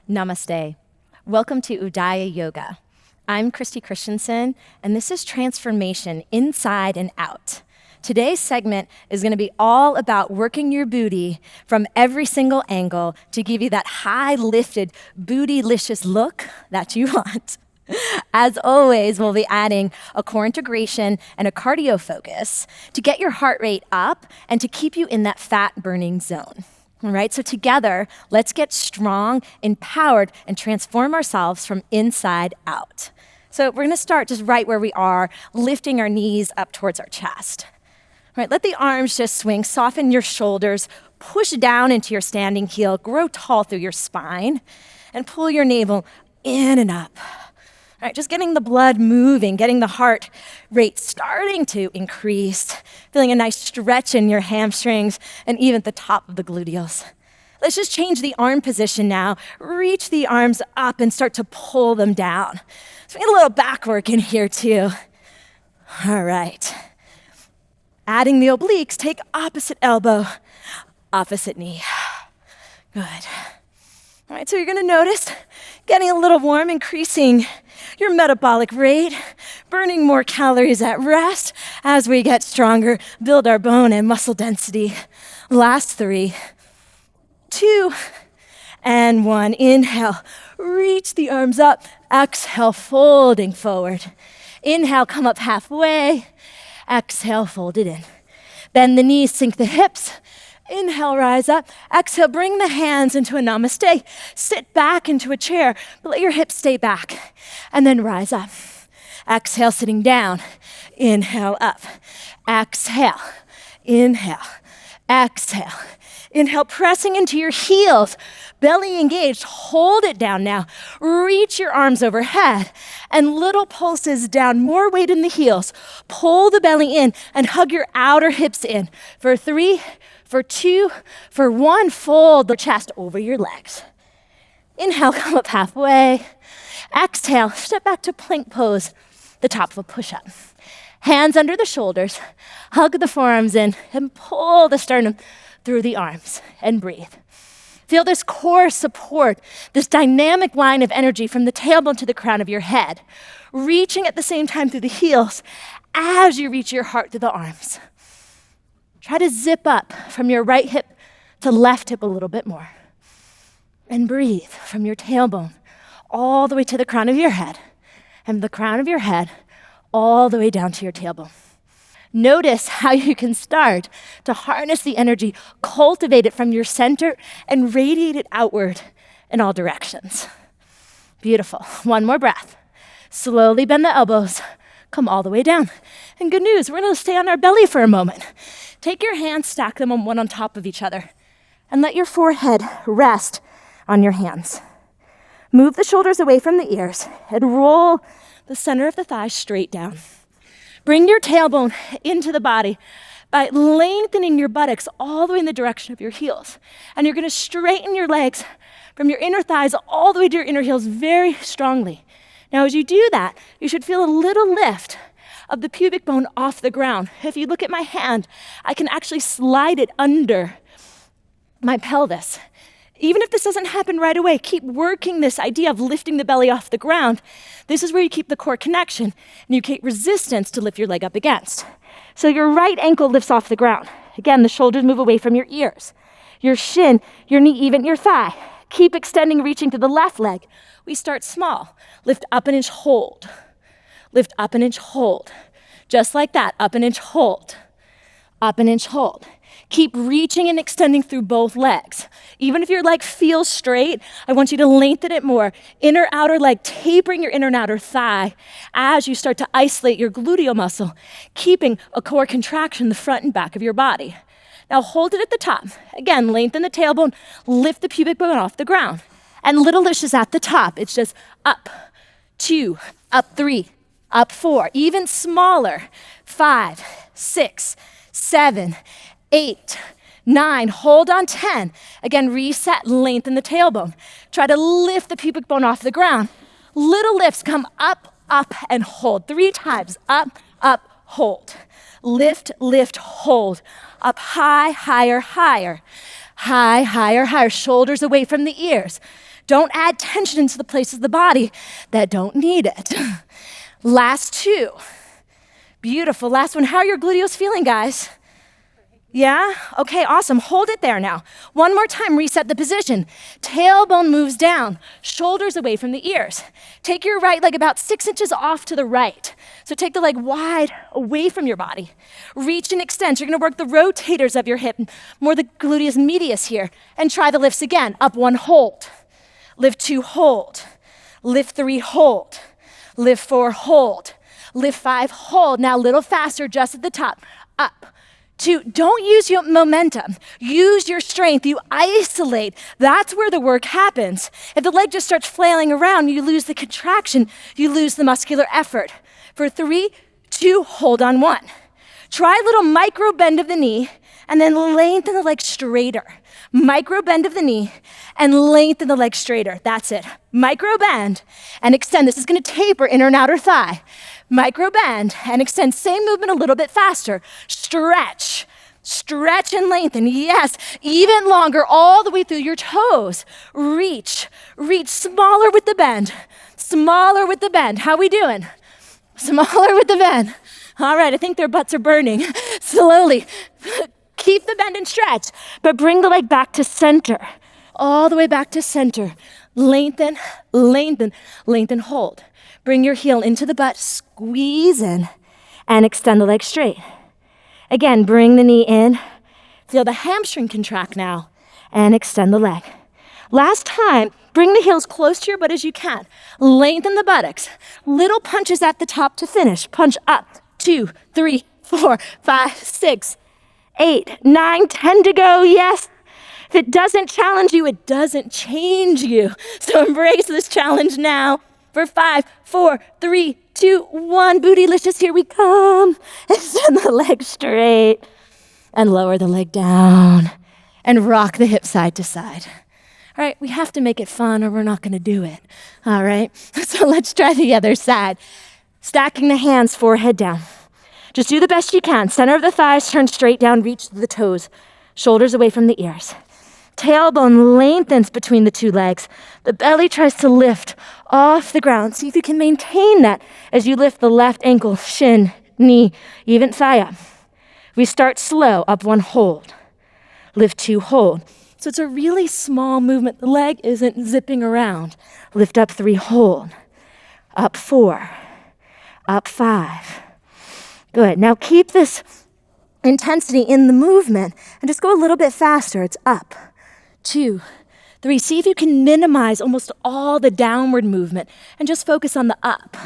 Namaste. Welcome to UDAYA Yoga. I'm Cristi Christensen, and this is transformation inside and out. Today's segment is going to be all about working your booty from every single angle to give you that high lifted, bootylicious look that you want. As always, we'll be adding a core integration and a cardio focus to get your heart rate up and to keep you in that fat burning zone. All right, so together, let's get strong, empowered, and transform ourselves from inside out. So we're gonna start just right where we are, lifting our knees up towards our chest. All right, let the arms just swing, soften your shoulders, push down into your standing heel, grow tall through your spine, and pull your navel in and up. All right, just getting the blood moving, getting the heart rate starting to increase, feeling a nice stretch in your hamstrings and even at the top of the gluteals. Let's just change the arm position now. Reach the arms up and start to pull them down. So we get a little back work in here too. All right. Adding the obliques, take opposite elbow, opposite knee. Good. All right, so you're gonna notice getting a little warm, increasing your metabolic rate, burning more calories at rest as we get stronger, build our bone and muscle density. Last 3, 2, and 1. Inhale, reach the arms up. Exhale, folding forward. Inhale, come up halfway. Exhale, fold it in. Bend the knees, sink the hips. Inhale, rise up. Exhale, bring the hands into a namaste. Sit back into a chair, but let your hips stay back. And then rise up. Exhale, sitting down. Inhale, up. Exhale. Inhale. Exhale. Inhale, pressing into your heels. Belly engaged. Hold it down now. Reach your arms overhead. And little pulses down. More weight in the heels. Pull the belly in and hug your outer hips in. For 3, for 2, for 1, fold the chest over your legs. Inhale, come up halfway. Exhale, step back to plank pose, the top of a push-up. Hands under the shoulders, hug the forearms in, and pull the sternum through the arms, and breathe. Feel this core support, this dynamic line of energy from the tailbone to the crown of your head, reaching at the same time through the heels as you reach your heart through the arms. Try to zip up from your right hip to left hip a little bit more. And breathe from your tailbone all the way to the crown of your head, and the crown of your head all the way down to your tailbone. Notice how you can start to harness the energy, cultivate it from your center, and radiate it outward in all directions. Beautiful. 1 more breath. Slowly bend the elbows. Come all the way down. And good news, we're gonna stay on our belly for a moment. Take your hands, stack them one on top of each other, and let your forehead rest on your hands. Move the shoulders away from the ears and roll the center of the thighs straight down. Bring your tailbone into the body by lengthening your buttocks all the way in the direction of your heels. And you're gonna straighten your legs from your inner thighs all the way to your inner heels very strongly. Now, as you do that, you should feel a little lift of the pubic bone off the ground. If you look at my hand, I can actually slide it under my pelvis. Even if this doesn't happen right away, keep working this idea of lifting the belly off the ground. This is where you keep the core connection and you create resistance to lift your leg up against. So your right ankle lifts off the ground. Again, the shoulders move away from your ears. Your shin, your knee, even your thigh. Keep extending, reaching to the left leg. We start small. Lift up an inch, hold. Lift up an inch, hold. Just like that, up an inch, hold. Up an inch, hold. Keep reaching and extending through both legs. Even if your leg feels straight, I want you to lengthen it more. Inner, outer leg, tapering your inner and outer thigh as you start to isolate your gluteal muscle, keeping a core contraction in the front and back of your body. Now hold it at the top. Again, lengthen the tailbone, lift the pubic bone off the ground. And Bootylicious at the top. It's just up, 2, up 3, up 4, even smaller, 5, 6, 7, 8, 9, hold on 10. Again, reset, lengthen the tailbone. Try to lift the pubic bone off the ground. Little lifts, come up, up, and hold. 3 times, up, up, hold. Lift, lift, hold. Up high, higher, higher. High, higher, higher. Shoulders away from the ears. Don't add tension into the places of the body that don't need it. Last two. Beautiful. Last one. How are your gluteals feeling, guys? Yeah? Okay, awesome. Hold it there now. One more time, reset the position. Tailbone moves down, shoulders away from the ears. Take your right leg about 6 inches off to the right. So take the leg wide away from your body. Reach and extend. You're gonna work the rotators of your hip, more the gluteus medius here. And try the lifts again. Up 1, hold. Lift 2, hold. Lift 3, hold. Lift 4, hold. Lift 5, hold. Now a little faster, just at the top. Up. 2, don't use your momentum. Use your strength. You isolate. That's where the work happens. If the leg just starts flailing around, you lose the contraction. You lose the muscular effort. For 3, 2, hold on 1. Try a little micro bend of the knee and then lengthen the leg straighter. Micro bend of the knee and lengthen the leg straighter. That's it. Micro bend and extend. This is going to taper inner and outer thigh. Micro bend and extend. Same movement a little bit faster. Stretch. Stretch and lengthen. Yes. Even longer all the way through your toes. Reach. Reach. Smaller with the bend. Smaller with the bend. How we doing? Smaller with the bend. All right. I think their butts are burning. Slowly. Keep the bend and stretch, but bring the leg back to center. All the way back to center. Lengthen, lengthen, lengthen, hold. Bring your heel into the butt, squeeze in, and extend the leg straight. Again, bring the knee in. Feel the hamstring contract now, and extend the leg. Last time, bring the heels close to your butt as you can. Lengthen the buttocks. Little punches at the top to finish. Punch up, 2, 3, 4, 5, 6, 8, 9, 10 to go, yes. If it doesn't challenge you, it doesn't change you. So embrace this challenge now. For 5, 4, 3, 2, 1, Bootylicious, here we come. Extend the leg straight and lower the leg down and rock the hip side to side. All right, we have to make it fun or we're not gonna do it, all right? So let's try the other side. Stacking the hands, forehead down. Just do the best you can. Center of the thighs, turn straight down, reach to the toes. Shoulders away from the ears. Tailbone lengthens between the two legs. The belly tries to lift off the ground. See if you can maintain that as you lift the left ankle, shin, knee, even thigh up. We start slow, up 1, hold. Lift 2, hold. So it's a really small movement. The leg isn't zipping around. Lift up 3, hold. Up 4, up 5. Good. Now keep this intensity in the movement and just go a little bit faster. It's up, 2, 3. See if you can minimize almost all the downward movement and just focus on the up.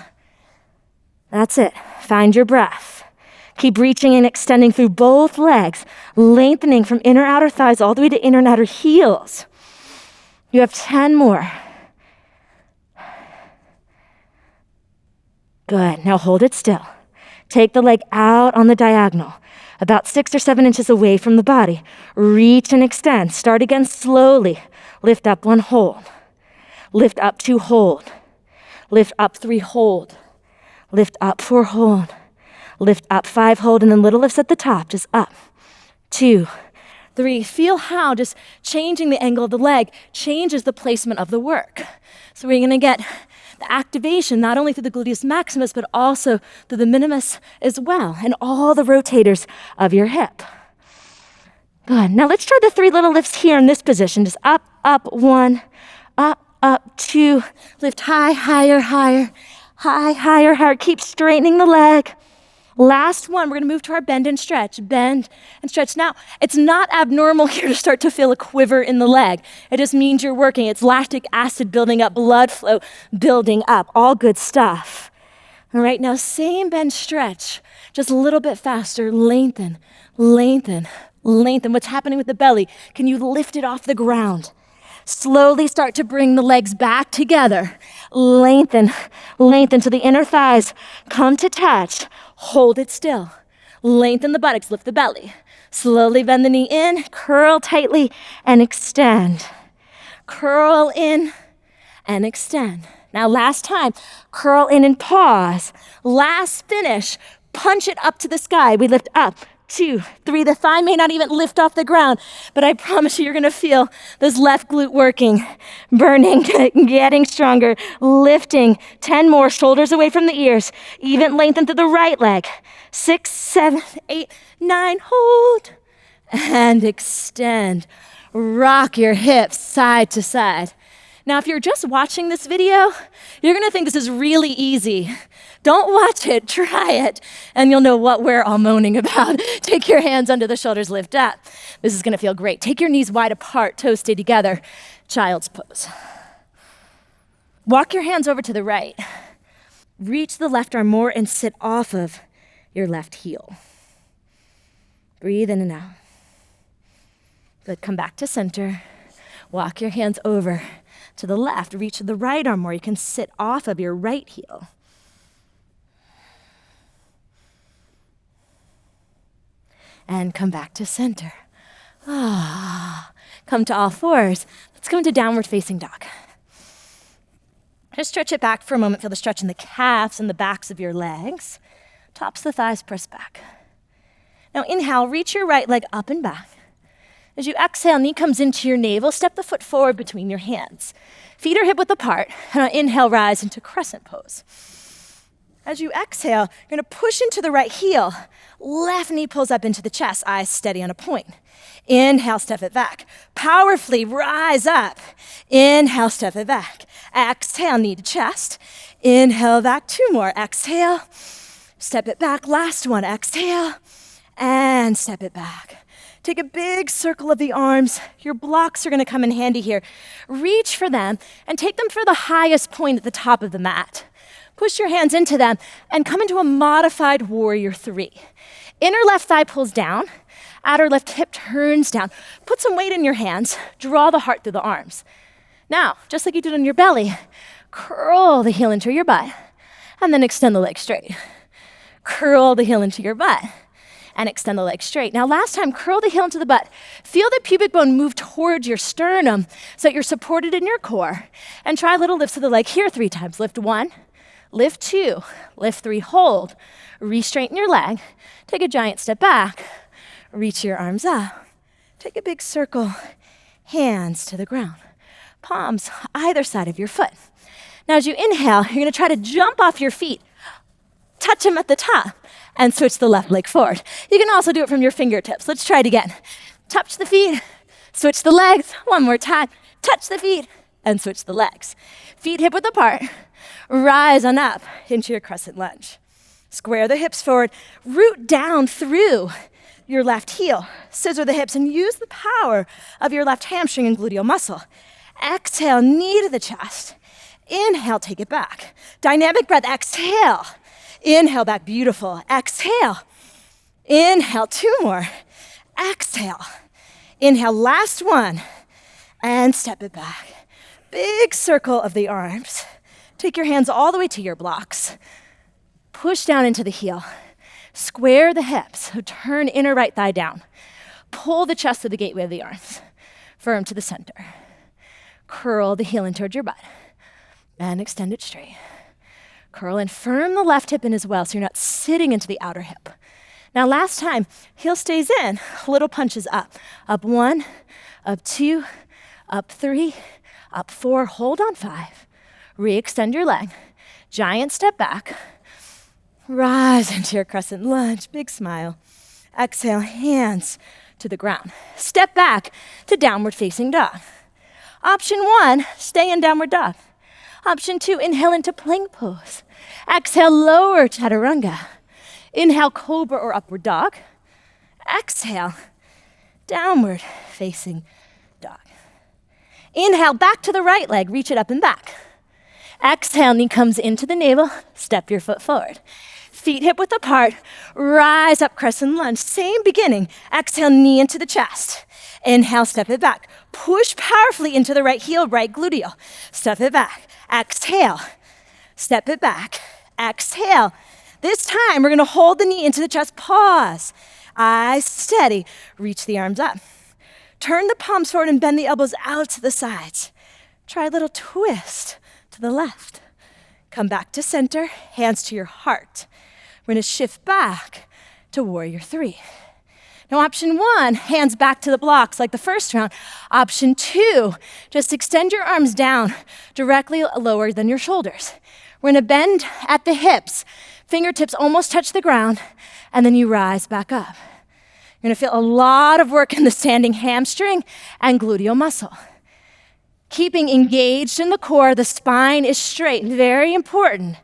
That's it. Find your breath. Keep reaching and extending through both legs, lengthening from inner outer thighs all the way to inner and outer heels. You have 10 more. Good. Now hold it still. Take the leg out on the diagonal, about 6 or 7 inches away from the body. Reach and extend. Start again slowly. Lift up 1, hold. Lift up 2, hold. Lift up 3, hold. Lift up 4, hold. Lift up 5, hold, and then little lifts at the top, just up. 2, 3. Feel how just changing the angle of the leg changes the placement of the work. So we're gonna get the activation, not only through the gluteus maximus, but also through the minimus as well, and all the rotators of your hip. Good. Now let's try the 3 little lifts here in this position. Just up, up, 1, up, 2. Lift high, higher, higher, high, higher, higher. Keep straightening the leg. Last one, we're gonna move to our bend and stretch. Bend and stretch. Now, it's not abnormal here to start to feel a quiver in the leg. It just means you're working. It's lactic acid building up, blood flow building up, all good stuff. All right, now same bend stretch, just a little bit faster. Lengthen, lengthen, lengthen. What's happening with the belly? Can you lift it off the ground? Slowly start to bring the legs back together. Lengthen, lengthen to the inner thighs. Come to touch. Hold it still. Lengthen the buttocks, lift the belly. Slowly bend the knee in, curl tightly, and extend. Curl in and extend. Now last time, curl in and pause. Last finish, punch it up to the sky. We lift up, 2, 3. The thigh may not even lift off the ground, but I promise you, you're gonna feel this left glute working, burning, getting stronger, lifting. 10 more, shoulders away from the ears. Even lengthen through the right leg. 6, 7, 8, 9, hold. And extend. Rock your hips side to side. Now, if you're just watching this video, you're gonna think this is really easy. Don't watch it, try it, and you'll know what we're all moaning about. Take your hands under the shoulders, lift up. This is gonna feel great. Take your knees wide apart, toes stay together. Child's pose. Walk your hands over to the right. Reach the left arm more and sit off of your left heel. Breathe in and out. Good, come back to center. Walk your hands over to the left. Reach the right arm more. You can sit off of your right heel. And come back to center. Come to all fours. Let's go into downward facing dog. Just stretch it back for a moment. Feel the stretch in the calves and the backs of your legs. Tops of the thighs press back. Now inhale, reach your right leg up and back. As you exhale, knee comes into your navel. Step the foot forward between your hands. Feet are hip width apart. And on inhale, rise into crescent pose. As you exhale, you're gonna push into the right heel. Left knee pulls up into the chest, eyes steady on a point. Inhale, step it back. Powerfully rise up. Inhale, step it back. Exhale, knee to chest. Inhale, back, 2 more. Exhale, step it back. Last one, exhale, and step it back. Take a big circle of the arms. Your blocks are gonna come in handy here. Reach for them and take them for the highest point at the top of the mat. Push your hands into them and come into a modified warrior 3. Inner left thigh pulls down, outer left hip turns down. Put some weight in your hands, draw the heart through the arms. Now, just like you did on your belly, curl the heel into your butt and then extend the leg straight. Curl the heel into your butt and extend the leg straight. Now last time, curl the heel into the butt. Feel the pubic bone move towards your sternum so that you're supported in your core. And try little lifts of the leg here 3 times. Lift 1, lift 2, lift 3, hold. Re-straighten your leg. Take a giant step back. Reach your arms up. Take a big circle. Hands to the ground. Palms either side of your foot. Now as you inhale, you're gonna try to jump off your feet. Touch them at the top and switch the left leg forward. You can also do it from your fingertips. Let's try it again. Touch the feet, switch the legs. One more time. Touch the feet and switch the legs. Feet hip width apart. Rise on up into your crescent lunge. Square the hips forward. Root down through your left heel. Scissor the hips and use the power of your left hamstring and gluteal muscle. Exhale, knee to the chest. Inhale, take it back. Dynamic breath, exhale. Inhale back, beautiful. Exhale. Inhale, 2 more. Exhale. Inhale, last one. And step it back. Big circle of the arms. Take your hands all the way to your blocks. Push down into the heel. Square the hips. So turn inner right thigh down. Pull the chest to the gateway of the arms. Firm to the center. Curl the heel in towards your butt. And extend it straight. Curl and firm the left hip in as well so you're not sitting into the outer hip. Now last time, heel stays in, little punches up. Up 1, up 2, up 3, up 4, hold on 5. Re-extend your leg. Giant step back. Rise into your crescent lunge, big smile. Exhale, hands to the ground. Step back to downward facing dog. Option 1, stay in downward dog. Option 2, inhale into plank pose. Exhale, lower chaturanga. Inhale, cobra or upward dog. Exhale, downward facing dog. Inhale, back to the right leg, reach it up and back. Exhale, knee comes into the navel, step your foot forward. Feet hip width apart, rise up, crescent lunge. Same beginning. Exhale, knee into the chest. Inhale, step it back. Push powerfully into the right heel, right gluteal. Step it back. Exhale, step it back. Exhale. This time, we're gonna hold the knee into the chest, pause. Eyes steady, reach the arms up. Turn the palms forward and bend the elbows out to the sides. Try a little twist to the left. Come back to center, hands to your heart. We're gonna shift back to warrior 3. Now, option one, hands back to the blocks like the first round. Option two, just extend your arms down directly lower than your shoulders. We're gonna bend at the hips, fingertips almost touch the ground, and then you rise back up. You're gonna feel a lot of work in the standing hamstring and gluteal muscle. Keeping engaged in the core, the spine is straight, very important.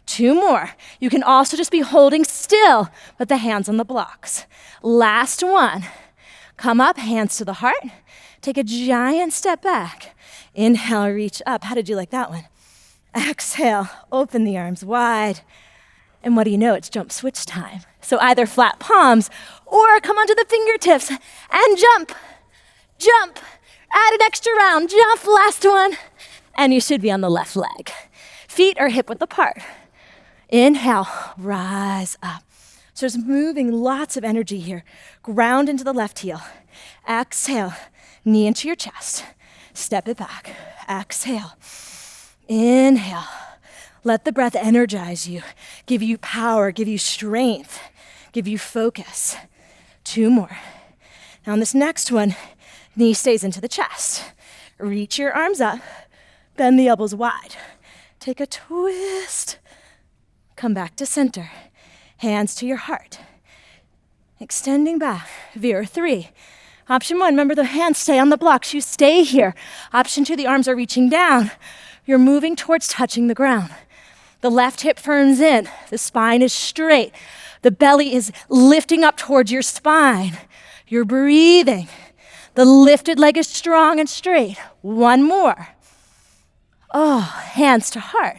2 more. You can also just be holding still with the hands on the blocks. Last one. Come up, hands to the heart. Take a giant step back. Inhale, reach up. How did you like that one? Exhale, open the arms wide. And what do you know? It's jump switch time. So either flat palms or come onto the fingertips and jump. Jump. Add an extra round. Jump, last one. And you should be on the left leg. Feet are hip width apart. Inhale, rise up. So just moving lots of energy here. Ground into the left heel. Exhale, knee into your chest. Step it back. Exhale. Inhale. Let the breath energize you, give you power, give you strength, give you focus. 2 more. Now on this next one, knee stays into the chest. Reach your arms up, bend the elbows wide. Take a twist. Come back to center. Hands to your heart. Extending back. Veer 3. Option 1, remember the hands stay on the blocks. You stay here. Option 2, the arms are reaching down. You're moving towards touching the ground. The left hip firms in. The spine is straight. The belly is lifting up towards your spine. You're breathing. The lifted leg is strong and straight. 1 more. Oh, hands to heart.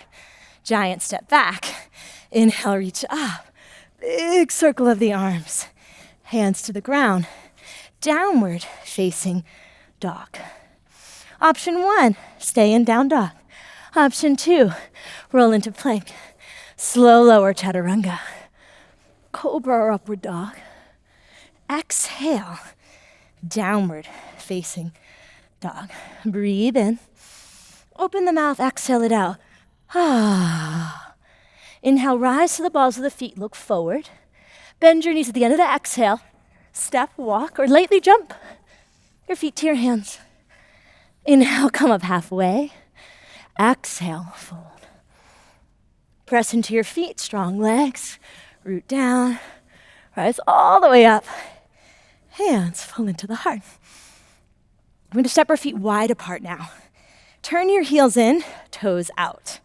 Giant step back. Inhale, reach up. Big circle of the arms. Hands to the ground. Downward facing dog. Option 1, stay in down dog. Option 2, roll into plank. Slow lower chaturanga. Cobra or upward dog. Exhale, downward facing dog. Breathe in. Open the mouth, exhale it out. Inhale, rise to the balls of the feet, look forward. Bend your knees at the end of the exhale. Step, walk, or lightly jump your feet to your hands. Inhale, come up halfway. Exhale, fold. Press into your feet, strong legs. Root down, rise all the way up. Hands fall into the heart. We're going to step our feet wide apart now. Turn your heels in, toes out.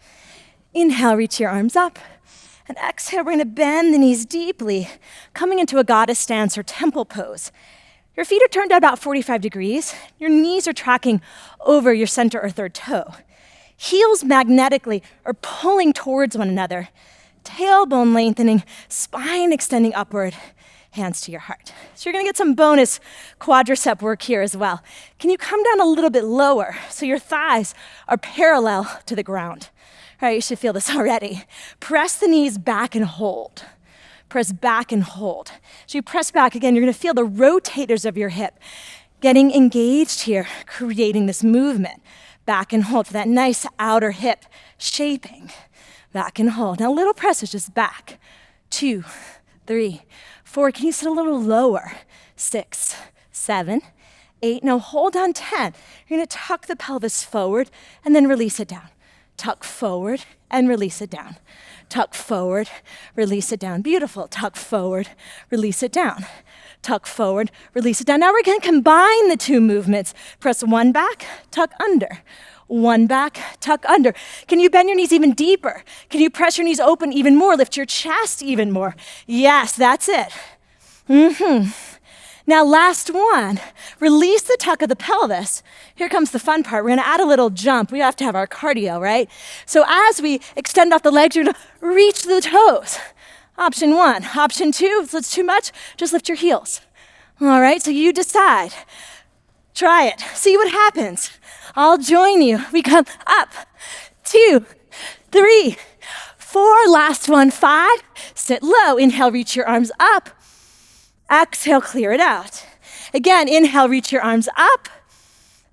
Inhale, reach your arms up. And exhale, we're going to bend the knees deeply, coming into a goddess stance or temple pose. Your feet are turned at about 45 degrees. Your knees are tracking over your center or third toe. Heels magnetically are pulling towards one another. Tailbone lengthening, spine extending upward, hands to your heart. So you're gonna get some bonus quadricep work here as well. Can you come down a little bit lower so your thighs are parallel to the ground? All right, you should feel this already. Press the knees back and hold. Press back and hold. So you press back again, you're gonna feel the rotators of your hip getting engaged here, creating this movement. Back and hold for that nice outer hip shaping. Back and hold. Now little presses, just back. 2, 3, 4. Can you sit a little lower? 6, 7, 8. Now hold on 10. You're gonna tuck the pelvis forward and then release it down. Tuck forward and release it down. Tuck forward, release it down. Beautiful. Tuck forward, release it down. Tuck forward, release it down. Now we're gonna combine the 2 movements. Press 1 back, tuck under. 1 back, tuck under. Can you bend your knees even deeper? Can you press your knees open even more? Lift your chest even more. Yes, that's it. Now last one, release the tuck of the pelvis. Here comes the fun part. We're gonna add a little jump. We have to have our cardio, right? So as we extend off the legs, you're gonna reach the toes. Option 1. Option 2, if it's too much, just lift your heels. All right, so you decide. Try it, see what happens. I'll join you. We come up, 2, 3, 4, last one, 5. Sit low, inhale, reach your arms up. Exhale, clear it out. Again, inhale, reach your arms up.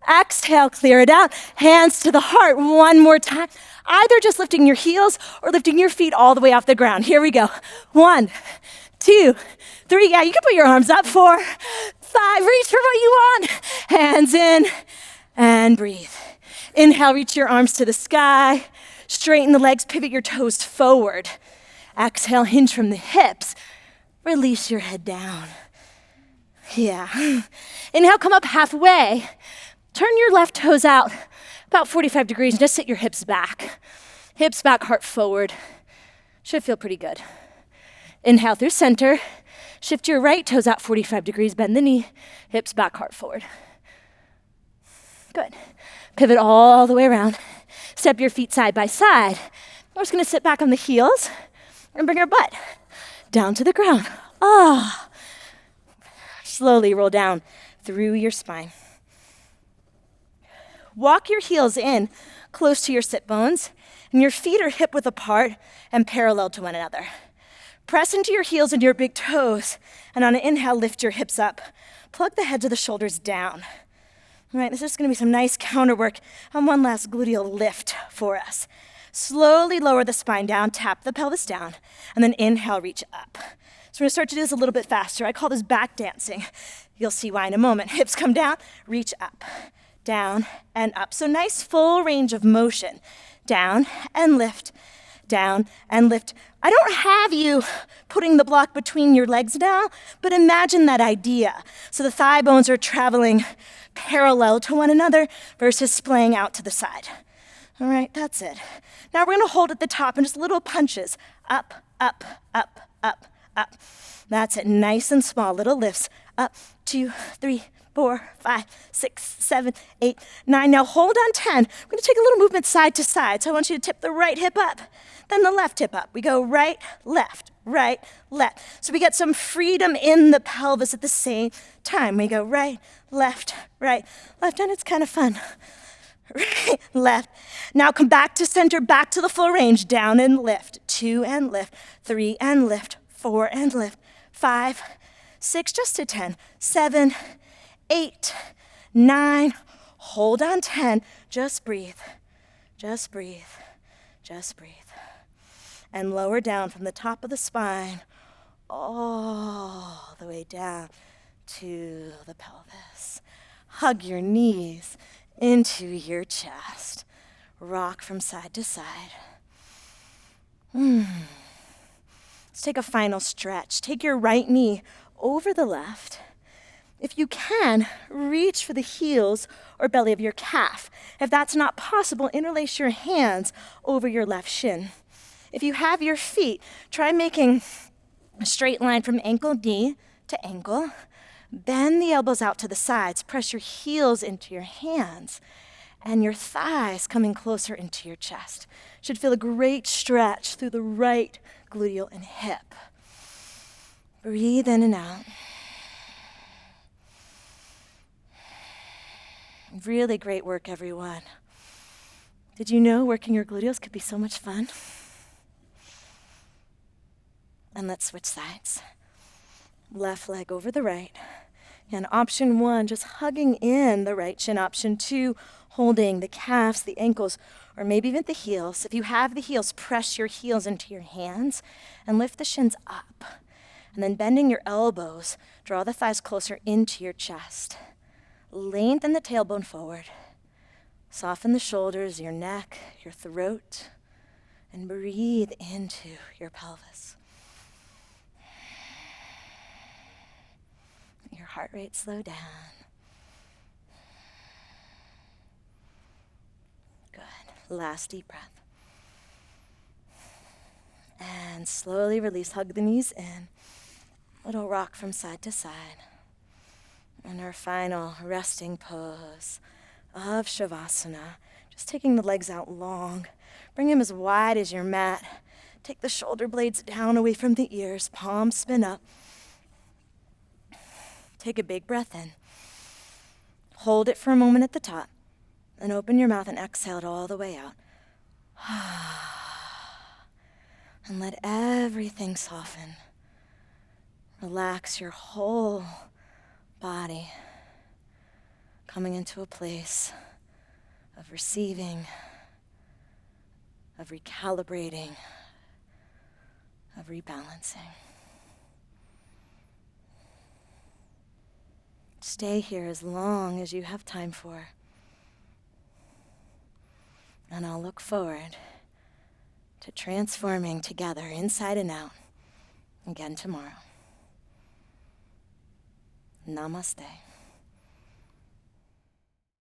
Exhale, clear it out. Hands to the heart, 1 more time. Either just lifting your heels or lifting your feet all the way off the ground. Here we go. 1, 2, 3. Yeah, you can put your arms up. 4, 5. Reach for what you want. Hands in and breathe. Inhale, reach your arms to the sky. Straighten the legs, pivot your toes forward. Exhale, hinge from the hips. Release your head down. Yeah. Inhale, come up halfway. Turn your left toes out about 45 degrees and just sit your hips back. Hips back, heart forward. Should feel pretty good. Inhale through center. Shift your right toes out 45 degrees, bend the knee, hips back, heart forward. Good. Pivot all the way around. Step your feet side by side. We're just gonna sit back on the heels and bring our butt down to the ground. Slowly roll down through your spine. Walk your heels in close to your sit bones, and your feet are hip width apart and parallel to one another. Press into your heels and your big toes, and on an inhale, lift your hips up. Plug the heads of the shoulders down. All right, this is gonna be some nice counter work and one last gluteal lift for us. Slowly lower the spine down, tap the pelvis down, and then inhale, reach up. So we're gonna start to do this a little bit faster. I call this back dancing. You'll see why in a moment. Hips come down, reach up, down and up. So nice full range of motion. Down and lift, down and lift. I don't have you putting the block between your legs now, but imagine that idea. So the thigh bones are traveling parallel to one another versus splaying out to the side. All right, that's it. Now we're gonna hold at the top and just little punches. Up, up, up, up, up. That's it, nice and small, little lifts. Up, 2, 3, 4, 5, 6, 7, 8, 9. Now hold on 10. We're gonna take a little movement side to side. So I want you to tip the right hip up, then the left hip up. We go right, left, right, left. So we get some freedom in the pelvis at the same time. We go right, left, and it's kind of fun. Right, left. Now come back to center, back to the full range. Down and lift, 2 and lift, 3 and lift, 4 and lift, 5, 6, just to 10, 7, 8, 9, hold on 10, just breathe, just breathe, just breathe. And lower down from the top of the spine, all the way down to the pelvis. Hug your knees into your chest. Rock from side to side. Let's take a final stretch. Take your right knee over the left. If you can, reach for the heels or belly of your calf. If that's not possible, interlace your hands over your left shin. If you have your feet, try making a straight line from ankle knee to ankle. Bend the elbows out to the sides. Press your heels into your hands and your thighs coming closer into your chest. Should feel a great stretch through the right gluteal and hip. Breathe in and out. Really great work, everyone. Did you know working your gluteals could be so much fun? And let's switch sides. Left leg over the right. And option 1, just hugging in the right shin. Option 2, holding the calves, the ankles, or maybe even the heels. If you have the heels, press your heels into your hands and lift the shins up. And then bending your elbows, draw the thighs closer into your chest. Lengthen the tailbone forward. Soften the shoulders, your neck, your throat, and breathe into your pelvis. Your heart rate slow down. Good. Last deep breath. And slowly release. Hug the knees in. Little rock from side to side. And our final resting pose of Shavasana. Just taking the legs out long. Bring them as wide as your mat. Take the shoulder blades down away from the ears. Palms spin up. Take a big breath in. Hold it for a moment at the top. And open your mouth and exhale it all the way out. And let everything soften. Relax your whole body. Coming into a place of receiving, of recalibrating, of rebalancing. Stay here as long as you have time for. And I'll look forward to transforming together inside and out again tomorrow. Namaste.